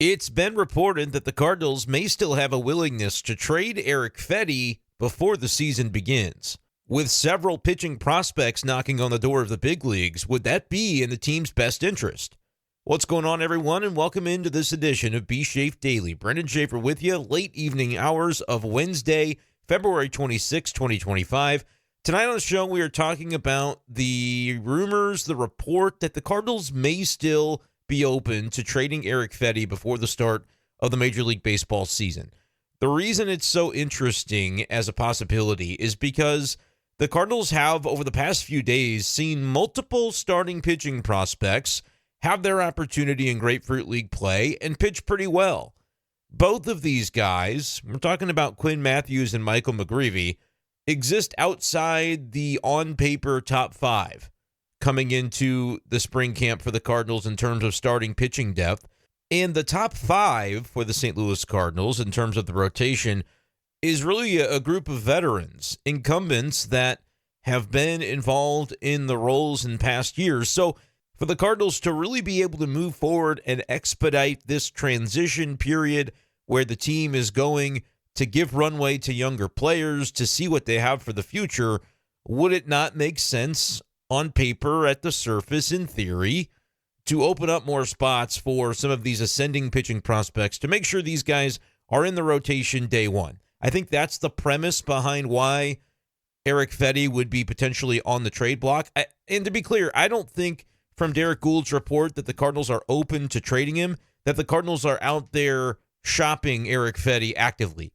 It's been reported that the Cardinals may still have a willingness to trade Erick Fedde before the season begins. With several pitching prospects knocking on the door of the big leagues, would that be in the team's best interest? What's going on, everyone, and welcome into this edition of B-Schaeff Daily. Brenden Schaeffer with you, late evening hours of Wednesday, February 26, 2025. Tonight on the show, we are talking about the rumors, the report that the Cardinals may still be open to trading Erick Fedde before the start of the Major League Baseball season. The reason it's so interesting as a possibility is because the Cardinals have, over the past few days, seen multiple starting pitching prospects have their opportunity in Grapefruit League play and pitch pretty well. Both of these guys, we're talking about Quinn Matthews and Michael McGreevy, exist outside the on-paper top five coming into the spring camp for the Cardinals in terms of starting pitching depth. And the top five for the St. Louis Cardinals in terms of the rotation is really a group of veterans, incumbents that have been involved in the roles in past years. So for the Cardinals to really be able to move forward and expedite this transition period where the team is going to give runway to younger players to see what they have for the future, would it not make sense on paper, at the surface, in theory, to open up more spots for some of these ascending pitching prospects to make sure these guys are in the rotation day one? I think that's the premise behind why Erick Fedde would be potentially on the trade block. And to be clear, I don't think from Derek Gould's report that the Cardinals are open to trading him, that the Cardinals are out there shopping Erick Fedde actively.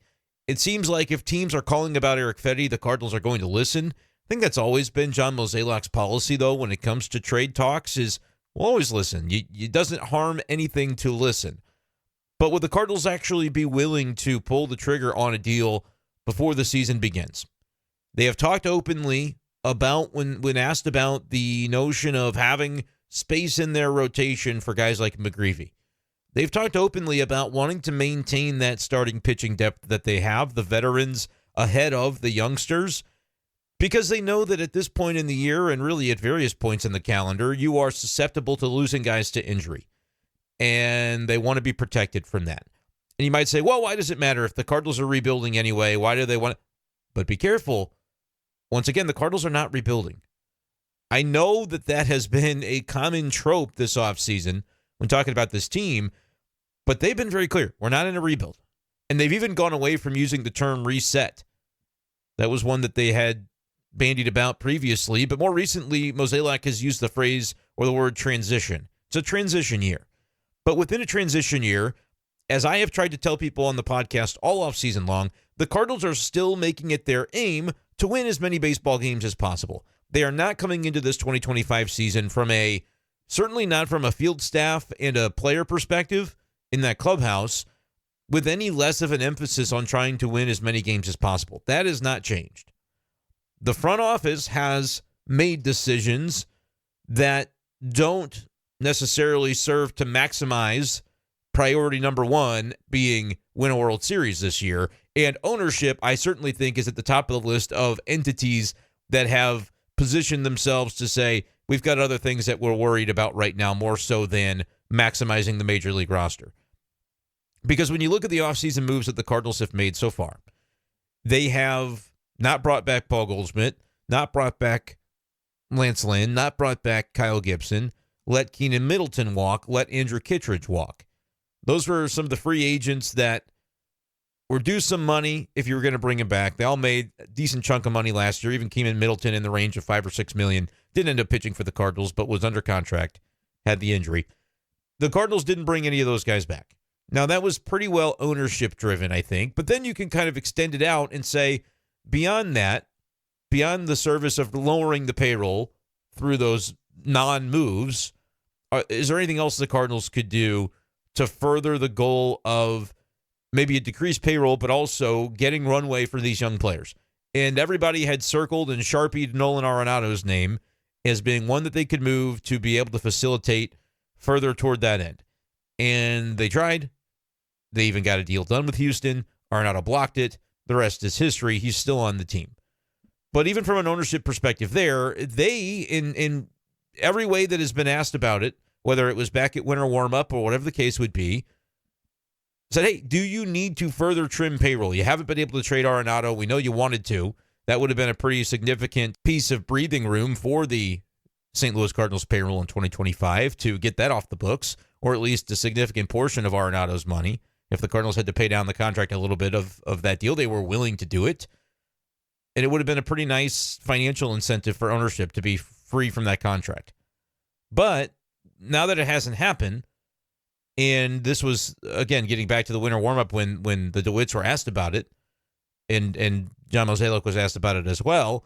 It seems like if teams are calling about Erick Fedde, the Cardinals are going to listen. I think that's always been John Mozeliak's policy, though, when it comes to trade talks, is we'll always listen. It doesn't harm anything to listen. But would the Cardinals actually be willing to pull the trigger on a deal before the season begins? They have talked openly about, when asked about the notion of having space in their rotation for guys like McGreevy. They've talked openly about wanting to maintain that starting pitching depth that they have, the veterans ahead of the youngsters, because they know that at this point in the year, and really at various points in the calendar, you are susceptible to losing guys to injury. And they want to be protected from that. And you might say, well, why does it matter if the Cardinals are rebuilding anyway? Why do they want to? But be careful. Once again, the Cardinals are not rebuilding. I know that has been a common trope this offseason when talking about this team, but they've been very clear. We're not in a rebuild. And they've even gone away from using the term reset. That was one that they had bandied about previously, but more recently, Mozeliak has used the phrase or the word transition. It's a transition year. But within a transition year, as I have tried to tell people on the podcast all offseason long, the Cardinals are still making it their aim to win as many baseball games as possible. They are not coming into this 2025 season certainly not from a field staff and a player perspective in that clubhouse, with any less of an emphasis on trying to win as many games as possible. That has not changed. The front office has made decisions that don't necessarily serve to maximize priority number one being win a World Series this year. And ownership, I certainly think, is at the top of the list of entities that have positioned themselves to say, we've got other things that we're worried about right now, more so than maximizing the Major League roster. Because when you look at the offseason moves that the Cardinals have made so far, they have not brought back Paul Goldschmidt, not brought back Lance Lynn, not brought back Kyle Gibson, let Keenan Middleton walk, let Andrew Kittredge walk. Those were some of the free agents that were due some money if you were going to bring him back. They all made a decent chunk of money last year. Even Keenan Middleton in the range of $5 or $6 million. Didn't end up pitching for the Cardinals, but was under contract, had the injury. The Cardinals didn't bring any of those guys back. Now, that was pretty well ownership-driven, I think. But then you can kind of extend it out and say, beyond that, beyond the service of lowering the payroll through those non-moves, is there anything else the Cardinals could do to further the goal of maybe a decreased payroll, but also getting runway for these young players? And everybody had circled and sharpied Nolan Arenado's name as being one that they could move to be able to facilitate further toward that end. And they tried. They even got a deal done with Houston. Arenado blocked it. The rest is history. He's still on the team. But even from an ownership perspective there, they, in every way that has been asked about it, whether it was back at winter warm-up or whatever the case would be, said, hey, do you need to further trim payroll? You haven't been able to trade Arenado. We know you wanted to. That would have been a pretty significant piece of breathing room for the St. Louis Cardinals payroll in 2025 to get that off the books, or at least a significant portion of Arenado's money. If the Cardinals had to pay down the contract a little bit of that deal, they were willing to do it. And it would have been a pretty nice financial incentive for ownership to be free from that contract. But now that it hasn't happened, and this was, again, getting back to the winter warmup when the DeWitts were asked about it, and John Mozeliak was asked about it as well,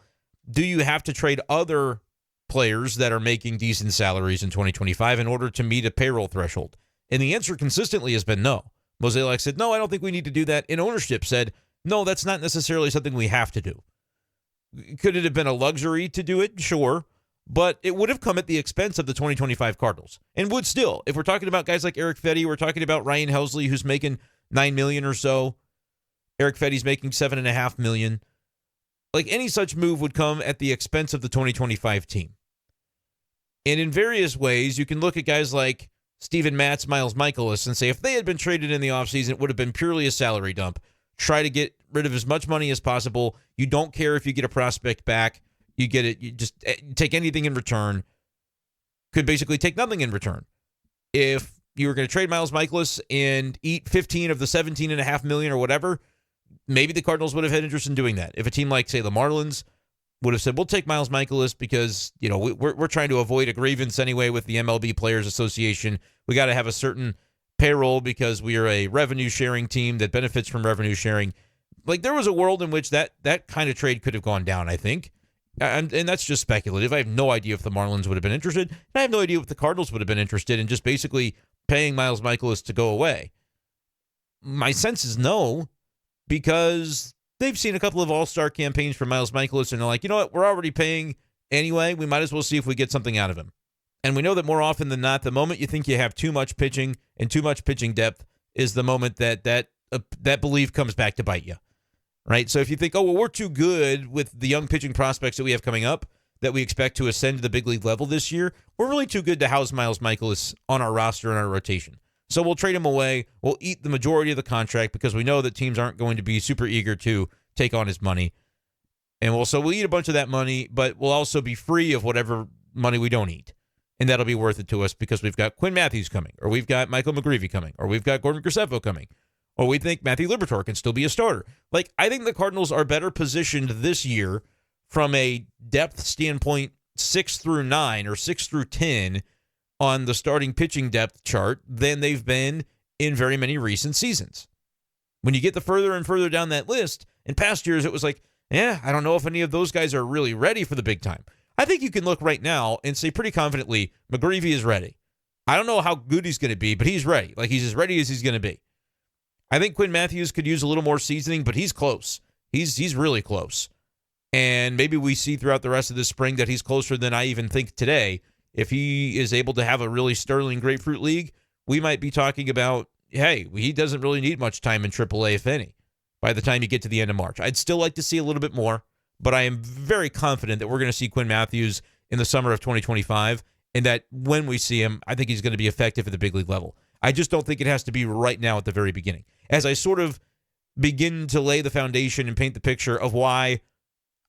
do you have to trade other players that are making decent salaries in 2025 in order to meet a payroll threshold? And the answer consistently has been no. Mozeliak said, no, I don't think we need to do that. And ownership said, no, that's not necessarily something we have to do. Could it have been a luxury to do it? Sure. But it would have come at the expense of the 2025 Cardinals. And would still. If we're talking about guys like Erick Fedde, we're talking about Ryan Helsley, who's making $9 million or so. Erick Fedde's making $7.5 million. Like, any such move would come at the expense of the 2025 team. And in various ways, you can look at guys like Steven Matz, Miles Michaelis, and say if they had been traded in the offseason, it would have been purely a salary dump. Try to get rid of as much money as possible. You don't care if you get a prospect back. You get it. You just take anything in return. Could basically take nothing in return. If you were going to trade Miles Michaelis and eat 15 of the $17.5 million or whatever, maybe the Cardinals would have had interest in doing that. If a team like, say, the Marlins would have said, we'll take Miles Michaelis because, you know, we're trying to avoid a grievance anyway with the MLB Players Association. We got to have a certain payroll because we are a revenue sharing team that benefits from revenue sharing. Like, there was a world in which that kind of trade could have gone down, I think. And that's just speculative. I have no idea if the Marlins would have been interested. And I have no idea if the Cardinals would have been interested in just basically paying Miles Michaelis to go away. My sense is no, because they've seen a couple of all-star campaigns for Miles Michaelis, and they're like, you know what, we're already paying anyway. We might as well see if we get something out of him. And we know that more often than not, the moment you think you have too much pitching and too much pitching depth is the moment that belief comes back to bite you. Right? So if you think, oh, well, we're too good with the young pitching prospects that we have coming up that we expect to ascend to the big league level this year, we're really too good to house Miles Michaelis on our roster and our rotation. So we'll trade him away. We'll eat the majority of the contract because we know that teams aren't going to be super eager to take on his money. And we'll eat a bunch of that money, but we'll also be free of whatever money we don't eat. And that'll be worth it to us because we've got Quinn Matthews coming, or we've got Michael McGreevy coming, or we've got Gordon Graceffo coming, or we think Matthew Liberatore can still be a starter. Like, I think the Cardinals are better positioned this year from a depth standpoint 6 through 9 or 6 through 10 on the starting pitching depth chart than they've been in very many recent seasons. When you get the further and further down that list, in past years it was like, I don't know if any of those guys are really ready for the big time. I think you can look right now and say pretty confidently, McGreevy is ready. I don't know how good he's going to be, but he's ready. Like, he's as ready as he's going to be. I think Quinn Matthews could use a little more seasoning, but he's close. He's really close. And maybe we see throughout the rest of this spring that he's closer than I even think today. If he is able to have a really sterling grapefruit league, we might be talking about, hey, he doesn't really need much time in AAA, if any, by the time you get to the end of March. I'd still like to see a little bit more, but I am very confident that we're going to see Quinn Matthews in the summer of 2025, and that when we see him, I think he's going to be effective at the big league level. I just don't think it has to be right now at the very beginning. As I sort of begin to lay the foundation and paint the picture of why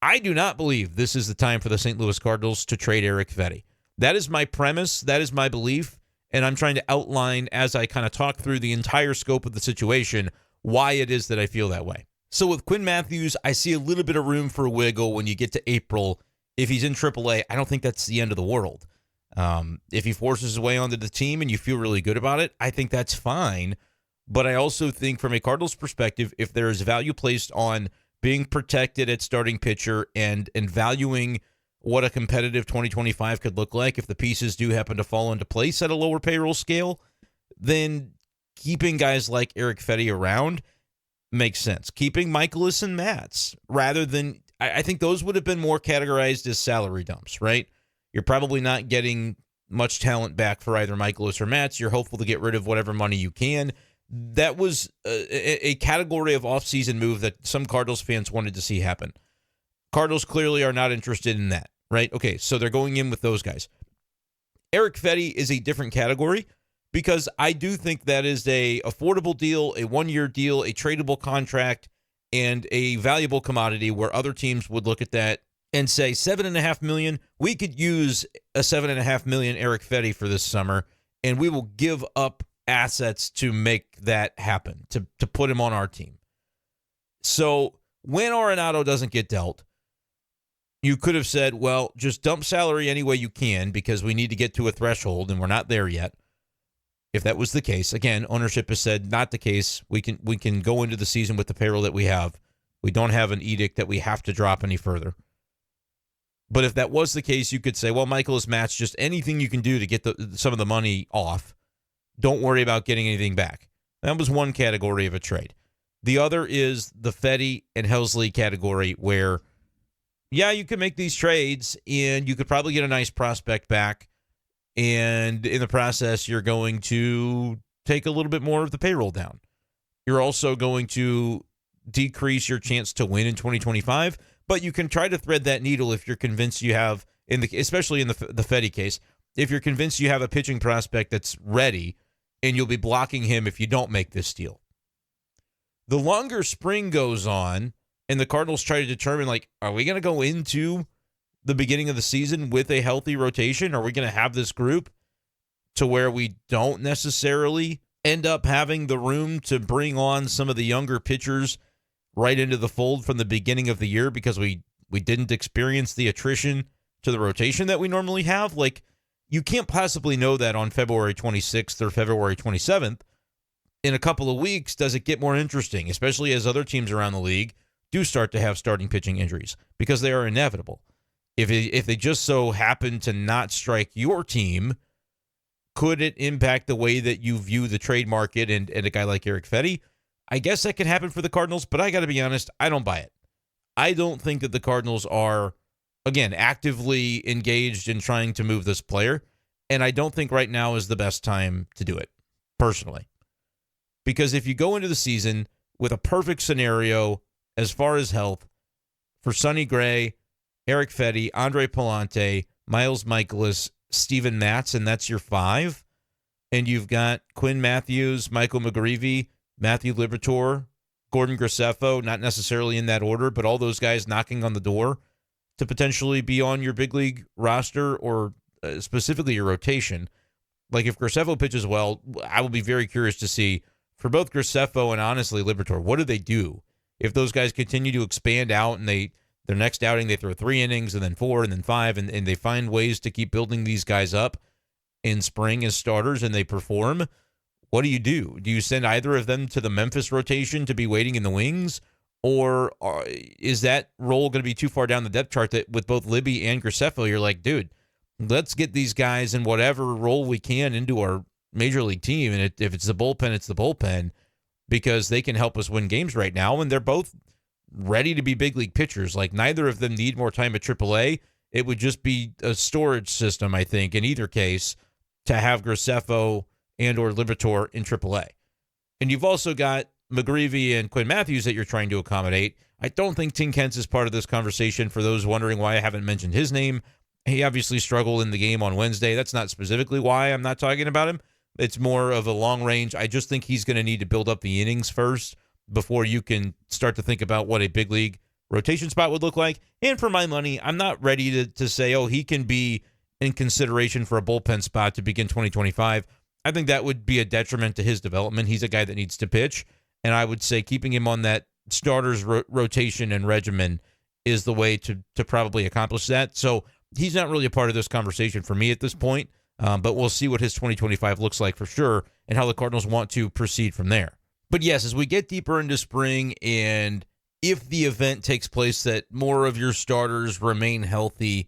I do not believe this is the time for the St. Louis Cardinals to trade Erick Fedde. That is my premise. That is my belief. And I'm trying to outline, as I kind of talk through the entire scope of the situation, why it is that I feel that way. So with Quinn Matthews, I see a little bit of room for a wiggle when you get to April. If he's in AAA, I don't think that's the end of the world. If he forces his way onto the team and you feel really good about it, I think that's fine. But I also think from a Cardinals perspective, if there is value placed on being protected at starting pitcher and valuing what a competitive 2025 could look like if the pieces do happen to fall into place at a lower payroll scale, then keeping guys like Erick Fedde around makes sense. Keeping Michaelis and Matz rather than, I think those would have been more categorized as salary dumps, right? You're probably not getting much talent back for either Michaelis or Matz. You're hopeful to get rid of whatever money you can. That was a category of offseason move that some Cardinals fans wanted to see happen. Cardinals clearly are not interested in that, right? Okay, so they're going in with those guys. Erick Fedde is a different category because I do think that is a affordable deal, a one-year deal, a tradable contract, and a valuable commodity where other teams would look at that and say, $7.5 million, we could use a $7.5 million Erick Fedde for this summer, and we will give up assets to make that happen, to put him on our team. So when Arenado doesn't get dealt, you could have said, well, just dump salary any way you can because we need to get to a threshold, and we're not there yet. If that was the case, again, ownership has said not the case. We can go into the season with the payroll that we have. We don't have an edict that we have to drop any further. But if that was the case, you could say, well, Michael has matched just anything you can do to get some of the money off. Don't worry about getting anything back. That was one category of a trade. The other is the Fedde and Helsley category where, yeah, you can make these trades and you could probably get a nice prospect back. And in the process, you're going to take a little bit more of the payroll down. You're also going to decrease your chance to win in 2025, but you can try to thread that needle if you're convinced you have, especially in the Fedde case, if you're convinced you have a pitching prospect that's ready, and you'll be blocking him if you don't make this deal. The longer spring goes on, and the Cardinals try to determine, are we going to go into the beginning of the season with a healthy rotation? Are we going to have this group to where we don't necessarily end up having the room to bring on some of the younger pitchers right into the fold from the beginning of the year because we didn't experience the attrition to the rotation that we normally have? You can't possibly know that on February 26th or February 27th. In a couple of weeks, does it get more interesting, especially as other teams around the league do start to have starting pitching injuries because they are inevitable. If they just so happen to not strike your team, could it impact the way that you view the trade market and a guy like Erick Fedde? I guess that could happen for the Cardinals, but I got to be honest, I don't buy it. I don't think that the Cardinals are, again, actively engaged in trying to move this player, and I don't think right now is the best time to do it, personally. Because if you go into the season with a perfect scenario as far as health for Sonny Gray, Erick Fedde, Andre Palante, Miles Michaelis, Steven Matz, and that's your 5. And you've got Quinn Matthews, Michael McGreevy, Matthew Liberatore, Gordon Graceffo, not necessarily in that order, but all those guys knocking on the door to potentially be on your big league roster or specifically your rotation. If Graceffo pitches well, I will be very curious to see for both Graceffo and honestly Liberatore, what do they do if those guys continue to expand out and their next outing, they throw 3 innings and then 4 and then 5, and they find ways to keep building these guys up in spring as starters and they perform. What do? Do you send either of them to the Memphis rotation to be waiting in the wings? Or is that role going to be too far down the depth chart that with both Libby and Graceffo, you're like, dude, let's get these guys in whatever role we can into our major league team. And if it's the bullpen, it's the bullpen because they can help us win games right now. And they're both ready to be big league pitchers. Neither of them need more time at AAA. It would just be a storage system, I think, in either case, to have Graceffo and or Liberatore in AAA. And you've also got McGreevy and Quinn Matthews that you're trying to accommodate. I don't think Tim Kentz is part of this conversation. For those wondering why I haven't mentioned his name, he obviously struggled in the game on Wednesday. That's not specifically why I'm not talking about him. It's more of a long range. I just think he's going to need to build up the innings first before you can start to think about what a big league rotation spot would look like. And for my money, I'm not ready to say, he can be in consideration for a bullpen spot to begin 2025. I think that would be a detriment to his development. He's a guy that needs to pitch. And I would say keeping him on that starters rotation and regimen is the way to probably accomplish that. So he's not really a part of this conversation for me at this point, but we'll see what his 2025 looks like for sure and how the Cardinals want to proceed from there. But yes, as we get deeper into spring and if the event takes place that more of your starters remain healthy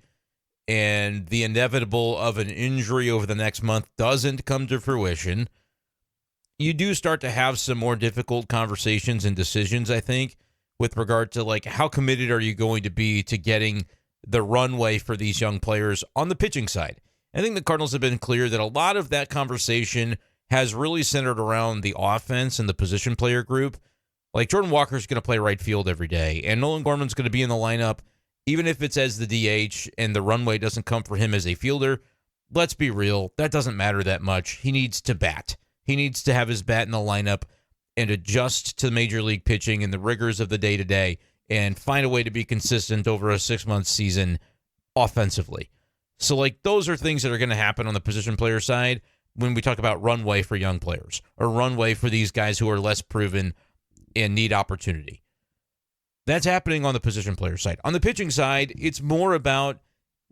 and the inevitable of an injury over the next month doesn't come to fruition, you do start to have some more difficult conversations and decisions, I think, with regard to how committed are you going to be to getting the runway for these young players on the pitching side. I think the Cardinals have been clear that a lot of that conversation has really centered around the offense and the position player group. Jordan Walker's going to play right field every day, and Nolan Gorman's going to be in the lineup, even if it's as the DH and the runway doesn't come for him as a fielder. let's be real, that doesn't matter that much. He needs to bat. He needs to have his bat in the lineup and adjust to major league pitching and the rigors of the day-to-day and find a way to be consistent over a 6-month season offensively. So, like, those are things that are going to happen on the position player side when we talk about runway for young players or runway for these guys who are less proven and need opportunity. That's happening on the position player side. On the pitching side, it's more about,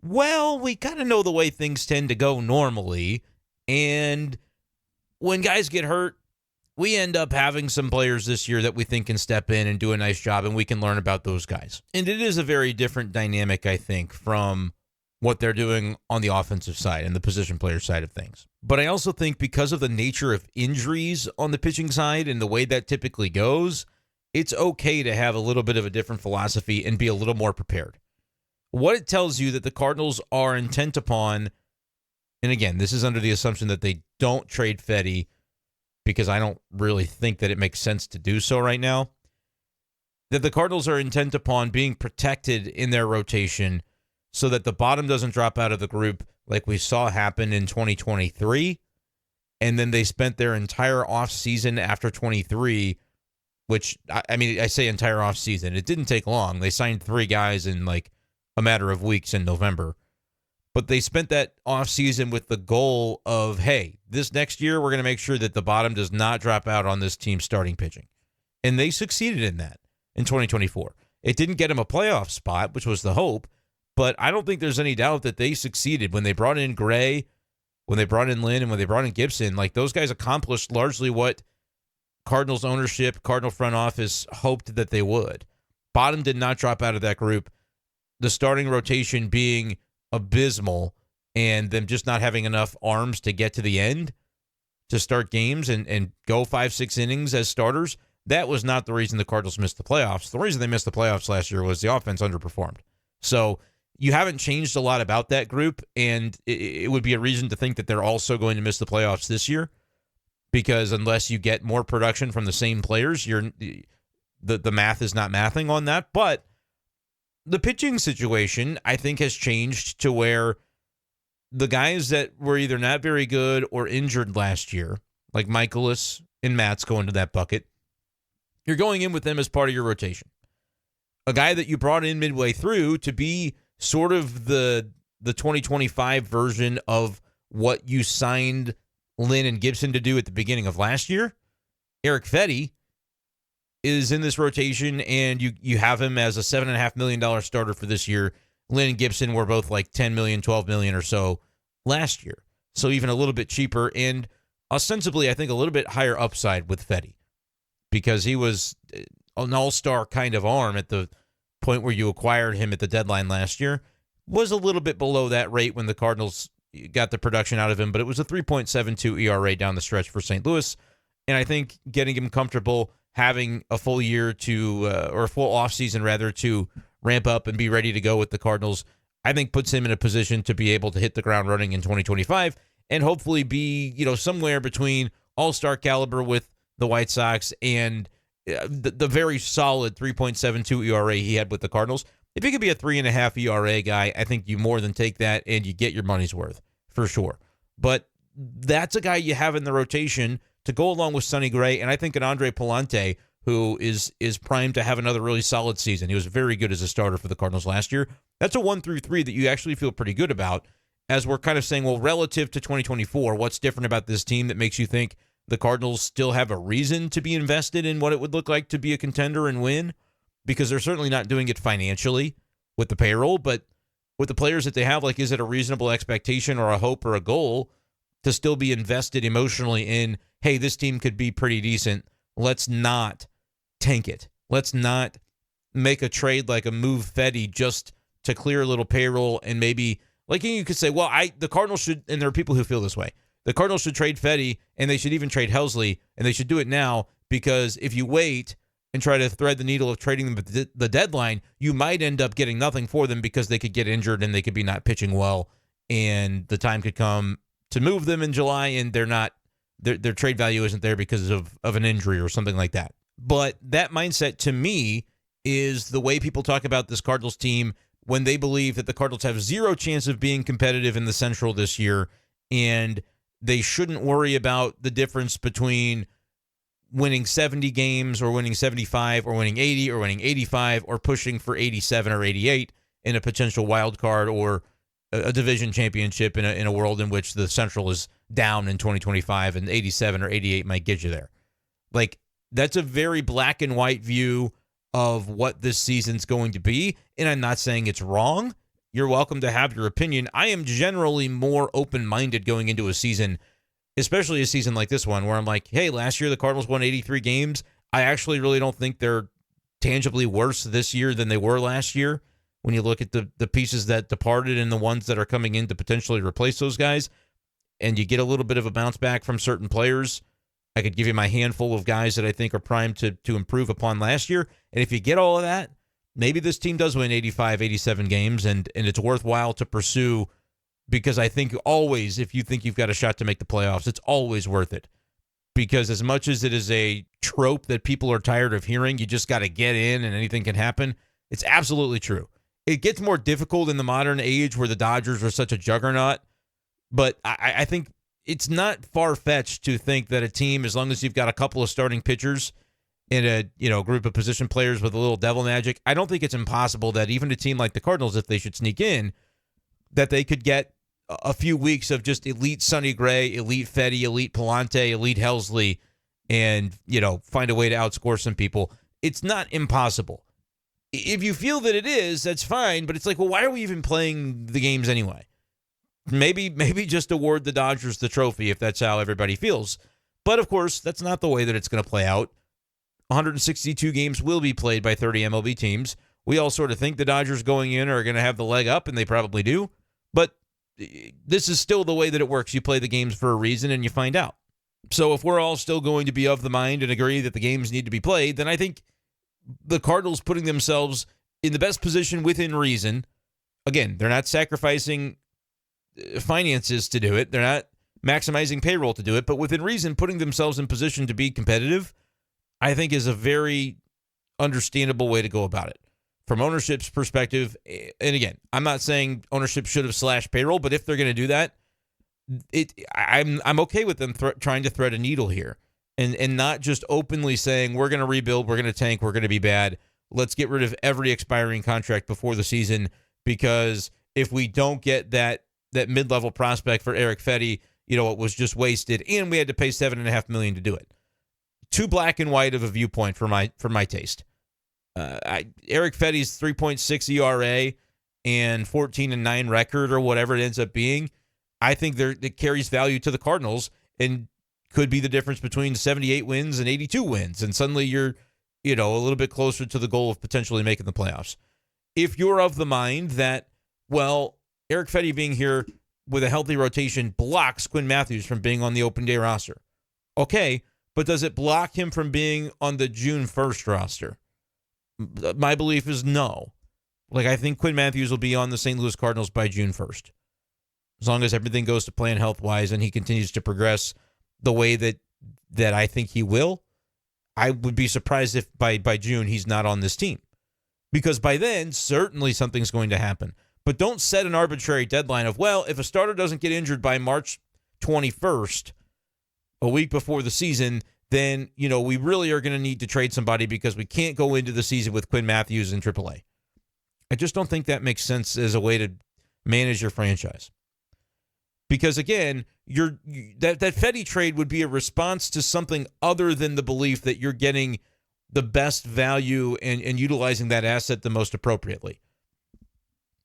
well, we kind of know the way things tend to go normally, and when guys get hurt, we end up having some players this year that we think can step in and do a nice job, and we can learn about those guys. And it is a very different dynamic, I think, from what they're doing on the offensive side and the position player side of things. But I also think because of the nature of injuries on the pitching side and the way that typically goes, it's okay to have a little bit of a different philosophy and be a little more prepared. What it tells you that the Cardinals are intent upon, and again, this is under the assumption that they don't trade Fedde, because I don't really think that it makes sense to do so right now, that the Cardinals are intent upon being protected in their rotation so that the bottom doesn't drop out of the group like we saw happen in 2023, and then they spent their entire offseason after 23, which, I mean, I say entire offseason. It didn't take long. They signed 3 guys in like a matter of weeks in November. But they spent that offseason with the goal of, hey, this next year we're going to make sure that the bottom does not drop out on this team starting pitching. And they succeeded in that in 2024. It didn't get them a playoff spot, which was the hope, but I don't think there's any doubt that they succeeded. When they brought in Gray, when they brought in Lynn, and when they brought in Gibson, like, those guys accomplished largely what Cardinals ownership, Cardinal front office hoped that they would. Bottom did not drop out of that group. The starting rotation being abysmal and them just not having enough arms to get to the end to start games and go 5-6 innings as starters, that was not the reason the Cardinals missed the playoffs. The reason they missed the playoffs last year was the offense underperformed. So you haven't changed a lot about that group, and it would be a reason to think that they're also going to miss the playoffs this year, because unless you get more production from the same players, the math is not mathing on that. But the pitching situation, I think, has changed to where the guys that were either not very good or injured last year, like Michaelis and Matt's go into that bucket, you're going in with them as part of your rotation. A guy that you brought in midway through to be sort of the 2025 version of what you signed Lynn and Gibson to do at the beginning of last year, Erick Fedde, is in this rotation, and you have him as a $7.5 million starter for this year. Lynn and Gibson were both like $10 million, $12 million or so last year. So even a little bit cheaper, and ostensibly, I think, a little bit higher upside with Fedde, because he was an all-star kind of arm at the point where you acquired him at the deadline last year. Was a little bit below that rate when the Cardinals got the production out of him, but it was a 3.72 ERA down the stretch for St. Louis. And I think getting him comfortable, having a full year to, or a full offseason rather, to ramp up and be ready to go with the Cardinals, I think puts him in a position to be able to hit the ground running in 2025 and hopefully be, somewhere between all-star caliber with the White Sox and the very solid 3.72 ERA he had with the Cardinals. If he could be a 3.5 ERA guy, I think you more than take that and you get your money's worth for sure. But that's a guy you have in the rotation to go along with Sonny Gray, and I think an Andre Palante, who is primed to have another really solid season. He was very good as a starter for the Cardinals last year. That's a 1-3 that you actually feel pretty good about, as we're kind of saying, well, relative to 2024, what's different about this team that makes you think the Cardinals still have a reason to be invested in what it would look like to be a contender and win? Because they're certainly not doing it financially with the payroll, but with the players that they have, like, is it a reasonable expectation or a hope or a goal to still be invested emotionally in, hey, this team could be pretty decent. Let's not tank it. Let's not make a trade like a move Fedde just to clear a little payroll and maybe, like, you could say, well, the Cardinals should, and there are people who feel this way, the Cardinals should trade Fedde, and they should even trade Helsley, and they should do it now, because if you wait and try to thread the needle of trading them at the deadline, you might end up getting nothing for them because they could get injured and they could be not pitching well, and the time could come to move them in July, and they're not, their trade value isn't there because of an injury or something like that. But that mindset, to me, is the way people talk about this Cardinals team when they believe that the Cardinals have zero chance of being competitive in the Central this year, and they shouldn't worry about the difference between winning 70 games or winning 75 or winning 80 or winning 85 or pushing for 87 or 88 in a potential wild card or a division championship in a world in which the Central is down in 2025 and 87 or 88 might get you there. Like, that's a very black and white view of what this season's going to be, and I'm not saying it's wrong. You're welcome to have your opinion. I am generally more open-minded going into a season, especially a season like this one, where I'm like, hey, last year the Cardinals won 83 games. I actually really don't think they're tangibly worse this year than they were last year when you look at the pieces that departed and the ones that are coming in to potentially replace those guys, and you get a little bit of a bounce back from certain players. I could give you my handful of guys that I think are primed to improve upon last year, and if you get all of that, maybe this team does win 85, 87 games, and it's worthwhile to pursue. Because I think always, if you think you've got a shot to make the playoffs, it's always worth it. Because as much as it is a trope that people are tired of hearing, you just got to get in and anything can happen, it's absolutely true. It gets more difficult in the modern age where the Dodgers are such a juggernaut, but I think it's not far-fetched to think that a team, as long as you've got a couple of starting pitchers and a group of position players with a little devil magic, I don't think it's impossible that even a team like the Cardinals, if they should sneak in, that they could get a few weeks of just elite Sonny Gray, elite Fedde, elite Palante, elite Helsley, and, find a way to outscore some people. It's not impossible. If you feel that it is, that's fine, but it's like, well, why are we even playing the games anyway? Maybe just award the Dodgers the trophy if that's how everybody feels. But, of course, that's not the way that it's going to play out. 162 games will be played by 30 MLB teams. We all sort of think the Dodgers going in are going to have the leg up, and they probably do. But this is still the way that it works. You play the games for a reason, and you find out. So if we're all still going to be of the mind and agree that the games need to be played, then I think the Cardinals putting themselves in the best position within reason. Again, they're not sacrificing finances to do it. They're not maximizing payroll to do it. But within reason, putting themselves in position to be competitive, I think is a very understandable way to go about it. From ownership's perspective, and again, I'm not saying ownership should have slashed payroll, but if they're going to do that, I'm okay with them trying to thread a needle here and not just openly saying we're going to rebuild, we're going to tank, we're going to be bad. Let's get rid of every expiring contract before the season, because if we don't get that mid-level prospect for Erick Fedde, it was just wasted, and we had to pay $7.5 million to do it. Too black and white of a viewpoint for my taste. Erick Fedde's 3.6 ERA and 14-9 record, or whatever it ends up being, I think it carries value to the Cardinals and could be the difference between 78 wins and 82 wins. And suddenly you're, a little bit closer to the goal of potentially making the playoffs. If you're of the mind that, well, Erick Fedde being here with a healthy rotation blocks Quinn Matthews from being on the open day roster. Okay, but does it block him from being on the June 1st roster? My belief is no. I think Quinn Matthews will be on the St. Louis Cardinals by June 1st. As long as everything goes to plan health-wise and he continues to progress the way that I think he will, I would be surprised if by June he's not on this team. Because by then, certainly something's going to happen. But don't set an arbitrary deadline of, well, if a starter doesn't get injured by March 21st, a week before the season, then, we really are going to need to trade somebody because we can't go into the season with Quinn Matthews in AAA. I just don't think that makes sense as a way to manage your franchise. Because, again, that Fedde trade would be a response to something other than the belief that you're getting the best value and utilizing that asset the most appropriately.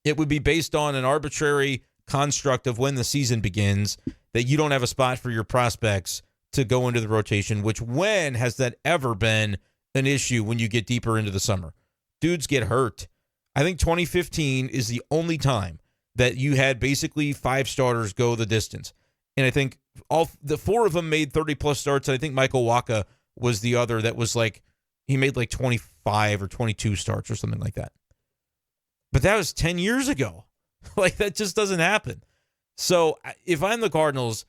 It would be based on an arbitrary construct of when the season begins, that you don't have a spot for your prospects to go into the rotation, which when has that ever been an issue when you get deeper into the summer? Dudes get hurt. I think 2015 is the only time that you had basically 5 starters go the distance. And I think all the 4 of them made 30-plus starts. I think Michael Wacha was the other that was he made 25 or 22 starts or something like that. But that was 10 years ago. That just doesn't happen. So if I'm the Cardinals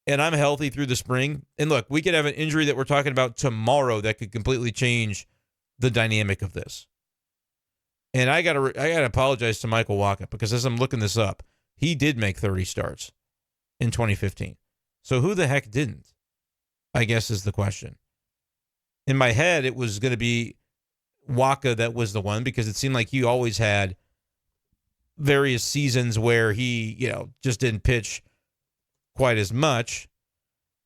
and I'm healthy through the spring, and look, we could have an injury that we're talking about tomorrow that could completely change the dynamic of this. And I gotta apologize to Michael Wacha, because as I'm looking this up, he did make 30 starts in 2015. So who the heck didn't, I guess, is the question. In my head, it was going to be Wacha that was the one, because it seemed like he always had various seasons where he, just didn't pitch quite as much.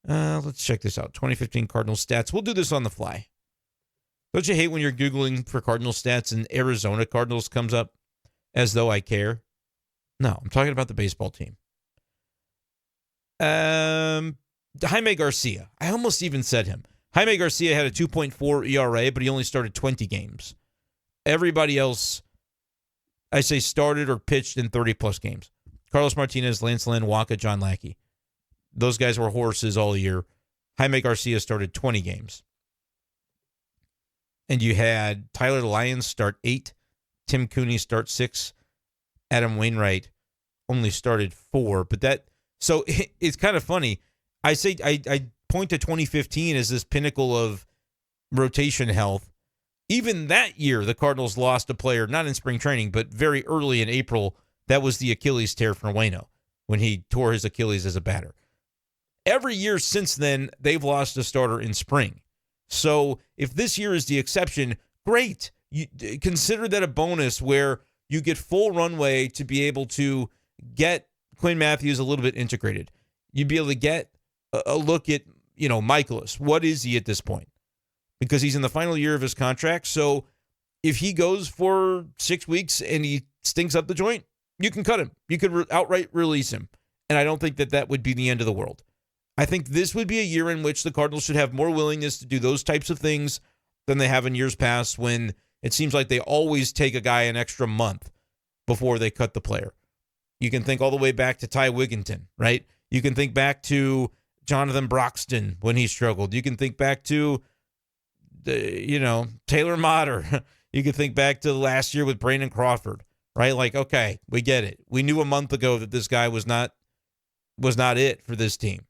Let's check this out. 2015 Cardinals stats. We'll do this on the fly. Don't you hate when you're Googling for Cardinal stats and Arizona Cardinals comes up as though I care? No, I'm talking about the baseball team. Jaime Garcia. I almost even said him. Jaime Garcia had a 2.4 ERA, but he only started 20 games. Everybody else, I say, started or pitched in 30-plus games. Carlos Martinez, Lance Lynn, Wacha, John Lackey. Those guys were horses all year. Jaime Garcia started 20 games. And you had Tyler Lyons start 8, Tim Cooney start 6, Adam Wainwright only started 4. But so it's kind of funny. I point to 2015 as this pinnacle of rotation health. Even that year, the Cardinals lost a player, not in spring training, but very early in April. That was the Achilles tear for Waino, when he tore his Achilles as a batter. Every year since then, they've lost a starter in spring. So if this year is the exception, great. You consider that a bonus where you get full runway to be able to get Quinn Matthews a little bit integrated. You'd be able to get a look at, Michaelis. What is he at this point? Because he's in the final year of his contract. So if he goes for 6 weeks and he stinks up the joint, you can cut him. You could outright release him. And I don't think that would be the end of the world. I think this would be a year in which the Cardinals should have more willingness to do those types of things than they have in years past, when it seems like they always take a guy an extra month before they cut the player. You can think all the way back to Ty Wigginton, right? You can think back to Jonathan Broxton when he struggled. You can think back to, Taylor Motter. You can think back to last year with Brandon Crawford, right? Like, okay, we get it. We knew a month ago that this guy was not it for this team.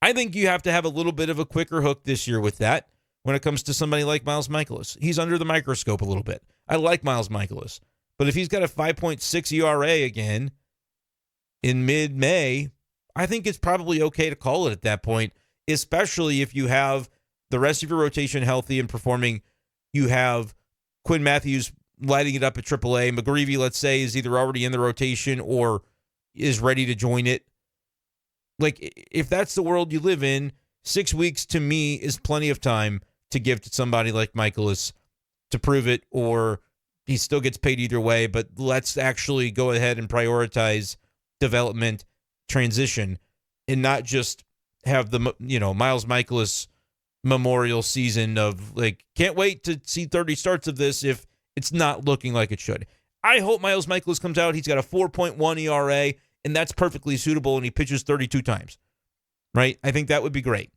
I think you have to have a little bit of a quicker hook this year with that when it comes to somebody like Miles Michaelis. He's under the microscope a little bit. I like Miles Michaelis. But if he's got a 5.6 ERA again in mid-May, I think it's probably okay to call it at that point, especially if you have the rest of your rotation healthy and performing. You have Quinn Matthews lighting it up at AAA. McGreevy, let's say, is either already in the rotation or is ready to join it. Like, if that's the world you live in, 6 weeks to me is plenty of time to give to somebody like Michaelis to prove it, or he still gets paid either way, but let's actually go ahead and prioritize development, transition, and not just have the, Miles Michaelis memorial season of, like, can't wait to see 30 starts of this if it's not looking like it should. I hope Miles Michaelis comes out. He's got a 4.1 ERA, and that's perfectly suitable, and he pitches 32 times, right? I think that would be great.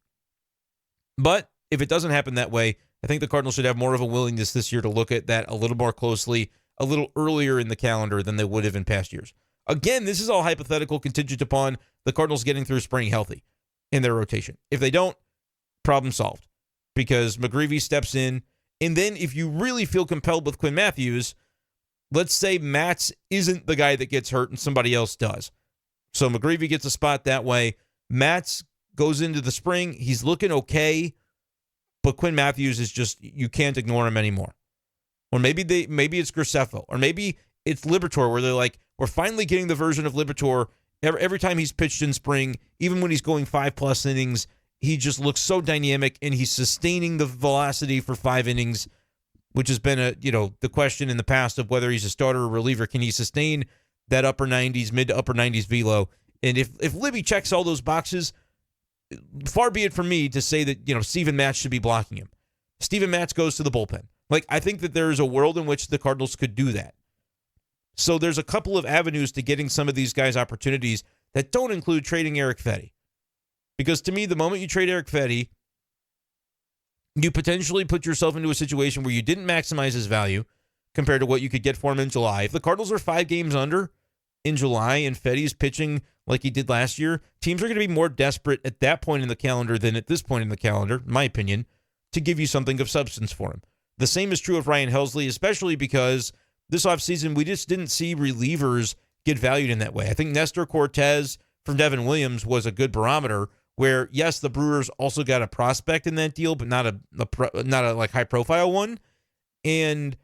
But if it doesn't happen that way, I think the Cardinals should have more of a willingness this year to look at that a little more closely, a little earlier in the calendar than they would have in past years. Again, this is all hypothetical, contingent upon the Cardinals getting through spring healthy in their rotation. If they don't, problem solved, because McGreevy steps in. And then if you really feel compelled with Quinn Matthews, let's say Matz isn't the guy that gets hurt and somebody else does. So McGreevy gets a spot that way. Matz goes into the spring. He's looking okay, but Quinn Matthews is just, you can't ignore him anymore. Or maybe it's Graceffo, or maybe it's Liberatore, where they're like, we're finally getting the version of Liberatore. Every time he's pitched in spring, even when he's going 5+ innings, he just looks so dynamic, and he's sustaining the velocity for 5 innings, which has been the question in the past of whether he's a starter or reliever. Can he sustain that upper 90s, mid to upper 90s velo? And if Libby checks all those boxes, far be it from me to say that, Steven Matz should be blocking him. Steven Matz goes to the bullpen. Like, I think that there is a world in which the Cardinals could do that. So there's a couple of avenues to getting some of these guys opportunities that don't include trading Erick Fedde. Because to me, the moment you trade Erick Fedde, you potentially put yourself into a situation where you didn't maximize his value compared to what you could get for him in July. If the Cardinals are 5 games under in July and Fedde's pitching like he did last year, teams are going to be more desperate at that point in the calendar than at this point in the calendar, in my opinion, to give you something of substance for him. The same is true of Ryan Helsley, especially because this offseason we just didn't see relievers get valued in that way. I think Nestor Cortez from Devin Williams was a good barometer where, yes, the Brewers also got a prospect in that deal, but not a like high-profile one. And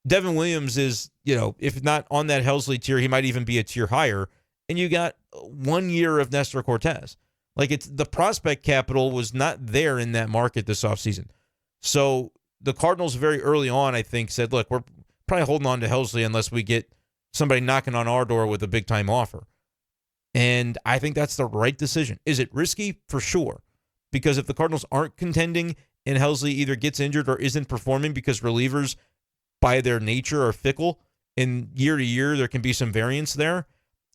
Devin Williams is, if not on that Helsley tier, he might even be a tier higher. And you got 1 year of Nestor Cortez. Like, it's the prospect capital was not there in that market this offseason. So the Cardinals very early on, I think, said, look, we're probably holding on to Helsley unless we get somebody knocking on our door with a big-time offer. And I think that's the right decision. Is it risky? For sure. Because if the Cardinals aren't contending and Helsley either gets injured or isn't performing because relievers, by their nature, are fickle, and year to year there can be some variance there,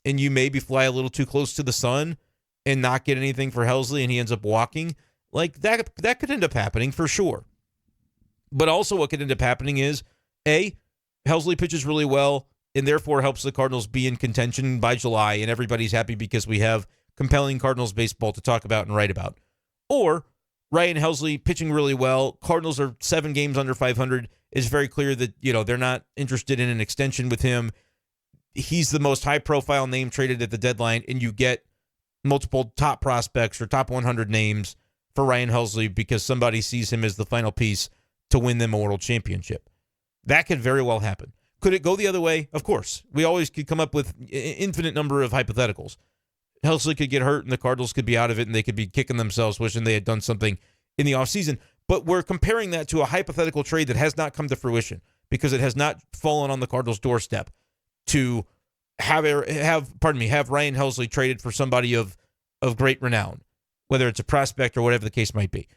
and you maybe fly a little too close to the sun and not get anything for Helsley and he ends up walking, like that could end up happening for sure. But also what could end up happening is, A, Helsley pitches really well and therefore helps the Cardinals be in contention by July, and everybody's happy because we have compelling Cardinals baseball to talk about and write about. Or Ryan Helsley pitching really well, Cardinals are 7 games under 500, it's very clear that, they're not interested in an extension with him. He's the most high-profile name traded at the deadline, and you get multiple top prospects or top 100 names for Ryan Helsley because somebody sees him as the final piece to win them a world championship. That could very well happen. Could it go the other way? Of course. We always could come up with infinite number of hypotheticals. Helsley could get hurt and the Cardinals could be out of it and they could be kicking themselves wishing they had done something in the offseason. But we're comparing that to a hypothetical trade that has not come to fruition because it has not fallen on the Cardinals' doorstep to have Ryan Helsley traded for somebody of great renown, whether it's a prospect or whatever the case might be.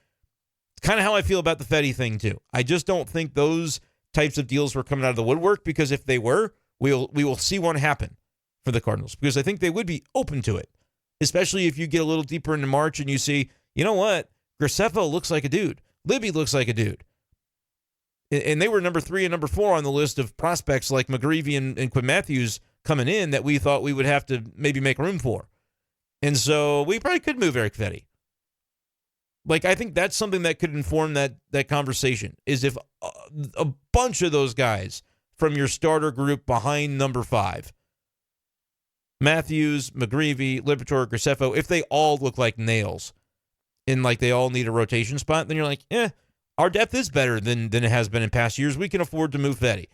It's kind of how I feel about the Fedde thing too. I just don't think those types of deals were coming out of the woodwork, because if they were, we will see one happen for the Cardinals, because I think they would be open to it, especially if you get a little deeper into March and you see, you know what, Graceffo looks like a dude. Libby looks like a dude. And they were number 3 and number 4 on the list of prospects like McGreevy and Quinn Matthews coming in that we thought we would have to maybe make room for. And so we probably could move Erick Fedde. Like, I think that's something that could inform that conversation, is if a bunch of those guys from your starter group behind number 5, Matthews, McGreevy, Liberatore, Graceffo, if they all look like nails and like they all need a rotation spot, then you're like, our depth is better than it has been in past years. We can afford to move Fedde.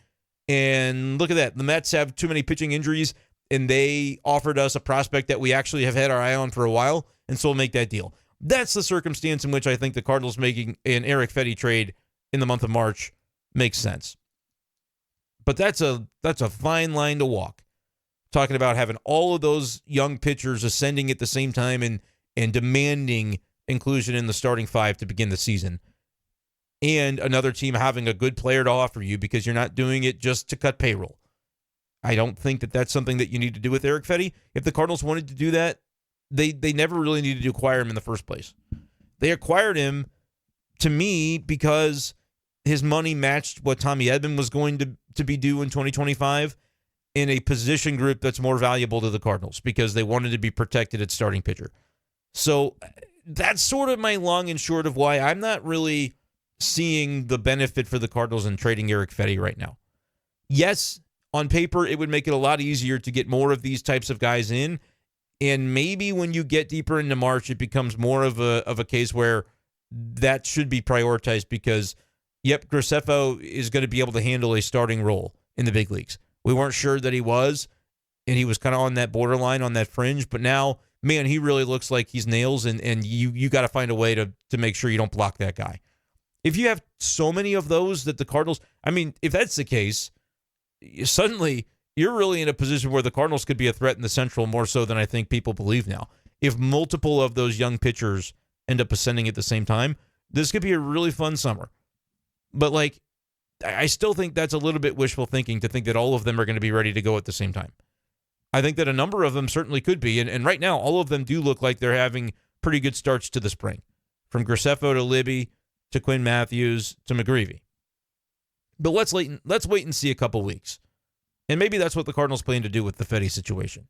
And look at that. The Mets have too many pitching injuries, and they offered us a prospect that we actually have had our eye on for a while, and so we'll make that deal. That's the circumstance in which I think the Cardinals making an Erick Fedde trade in the month of March makes sense. But that's a fine line to walk. Talking about having all of those young pitchers ascending at the same time and demanding inclusion in the starting 5 to begin the season. And another team having a good player to offer you because you're not doing it just to cut payroll. I don't think that that's something that you need to do with Erick Fedde. If the Cardinals wanted to do that, they never really needed to acquire him in the first place. They acquired him, to me, because his money matched what Tommy Edman was going to be due in 2025 in a position group that's more valuable to the Cardinals because they wanted to be protected at starting pitcher. So that's sort of my long and short of why I'm not really seeing the benefit for the Cardinals in trading Erick Fedde right now. Yes, on paper, it would make it a lot easier to get more of these types of guys in. And maybe when you get deeper into March, it becomes more of a case where that should be prioritized because, yep, Graceffo is going to be able to handle a starting role in the big leagues. We weren't sure that he was, and he was kind of on that borderline, on that fringe. But now, man, he really looks like he's nails, and you got to find a way to make sure you don't block that guy. If you have so many of those that the Cardinals, I mean, if that's the case, suddenly you're really in a position where the Cardinals could be a threat in the Central more so than I think people believe now. If multiple of those young pitchers end up ascending at the same time, this could be a really fun summer. But, like, I still think that's a little bit wishful thinking to think that all of them are going to be ready to go at the same time. I think that a number of them certainly could be, and right now all of them do look like they're having pretty good starts to the spring, from Graceffo to Libby to Quinn Matthews to McGreevy. But let's wait and see a couple weeks. And maybe that's what the Cardinals plan to do with the Fedde situation.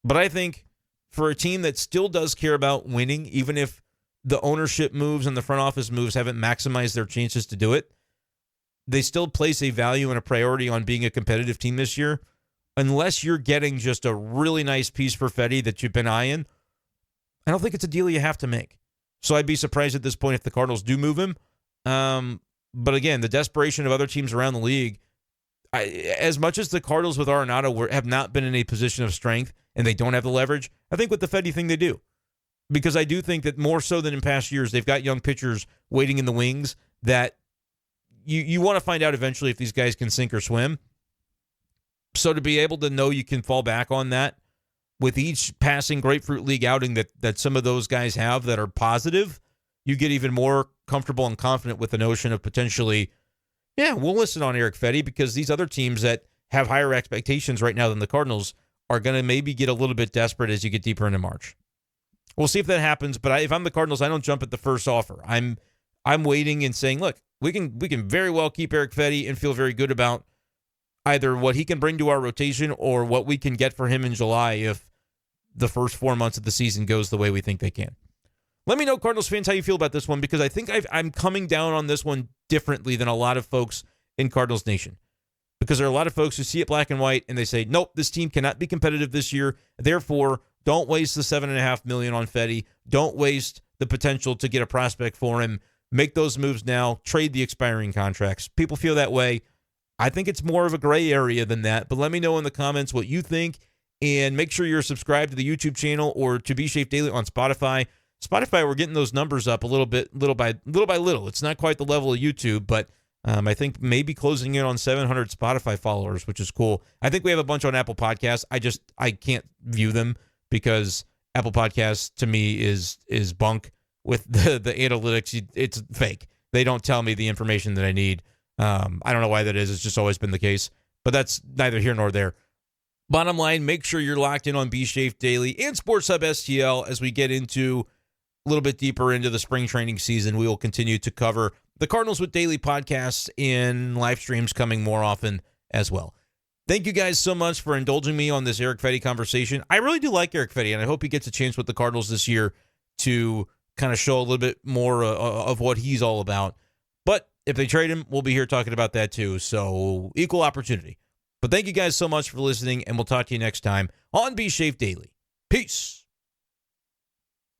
But I think for a team that still does care about winning, even if the ownership moves and the front office moves haven't maximized their chances to do it, they still place a value and a priority on being a competitive team this year. Unless you're getting just a really nice piece for Fedde that you've been eyeing, I don't think it's a deal you have to make. So I'd be surprised at this point if the Cardinals do move him. But again, the desperation of other teams around the league, as much as the Cardinals with Arenado have not been in a position of strength and they don't have the leverage, I think with the Fedde thing they do. Because I do think that more so than in past years, they've got young pitchers waiting in the wings that you want to find out eventually if these guys can sink or swim. So to be able to know you can fall back on that with each passing Grapefruit League outing that some of those guys have that are positive, you get even more comfortable and confident with the notion of potentially, we'll listen on Erick Fedde because these other teams that have higher expectations right now than the Cardinals are going to maybe get a little bit desperate as you get deeper into March. We'll see if that happens, but if I'm the Cardinals, I don't jump at the first offer. I'm waiting and saying, look, we can very well keep Erick Fedde and feel very good about either what he can bring to our rotation or what we can get for him in July if the first 4 months of the season goes the way we think they can. Let me know, Cardinals fans, how you feel about this one, because I think I'm coming down on this one differently than a lot of folks in Cardinals Nation. Because there are a lot of folks who see it black and white and they say, nope, this team cannot be competitive this year. Therefore, don't waste the $7.5 million on Fedde. Don't waste the potential to get a prospect for him. Make those moves now. Trade the expiring contracts. People feel that way. I think it's more of a gray area than that, but let me know in the comments what you think, and make sure you're subscribed to the YouTube channel or to b-schaeff Daily on Spotify. Spotify, we're getting those numbers up a little bit, little by little. It's not quite the level of YouTube, but I think maybe closing in on 700 Spotify followers, which is cool. I think we have a bunch on Apple Podcasts. I can't view them because Apple Podcasts to me is bunk with the analytics. It's fake. They don't tell me the information that I need. I don't know why that is. It's just always been the case. But that's neither here nor there. Bottom line, make sure you're locked in on b-schaeff Daily and Sports Hub STL as we get into a little bit deeper into the spring training season. We will continue to cover the Cardinals with daily podcasts and live streams coming more often as well. Thank you guys so much for indulging me on this Erick Fedde conversation. I really do like Erick Fedde, and I hope he gets a chance with the Cardinals this year to kind of show a little bit more of what he's all about. But if they trade him, we'll be here talking about that too. So equal opportunity. But thank you guys so much for listening, and we'll talk to you next time on b-schaeff Daily. Peace.